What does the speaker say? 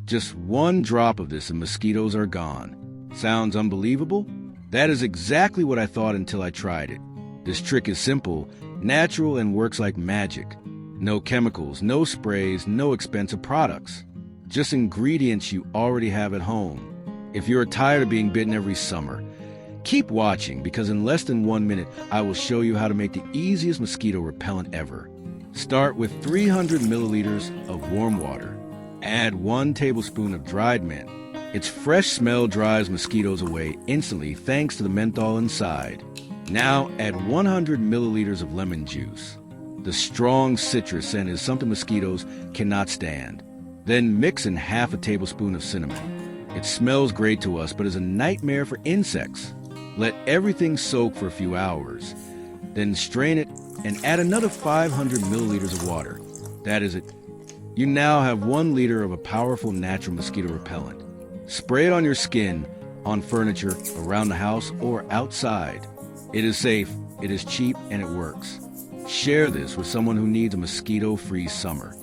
Just one drop of this and mosquitoes are gone. Sounds unbelievable? That is exactly what I thought until I tried it. This trick is simple, natural, and works like magic. No chemicals, no sprays, no expensive products. Just ingredients you already have at home. If you're tired of being bitten every summer, keep watching because in less than 1 minute, I will show you how to make the easiest mosquito repellent ever. Start with 300 milliliters of warm water. Add 1 tablespoon of dried mint. Its fresh smell drives mosquitoes away instantly thanks to the menthol inside. Now add 100 milliliters of lemon juice. The strong citrus scent is something mosquitoes cannot stand. Then mix in half a tablespoon of cinnamon. It smells great to us, but is a nightmare for insects. Let everything soak for a few hours. Then strain it and add another 500 milliliters of water. That is it. You now have 1 liter of a powerful natural mosquito repellent. Spray it on your skin, on furniture, around the house, or outside. It is safe, it is cheap, and it works. Share this with someone who needs a mosquito-free summer.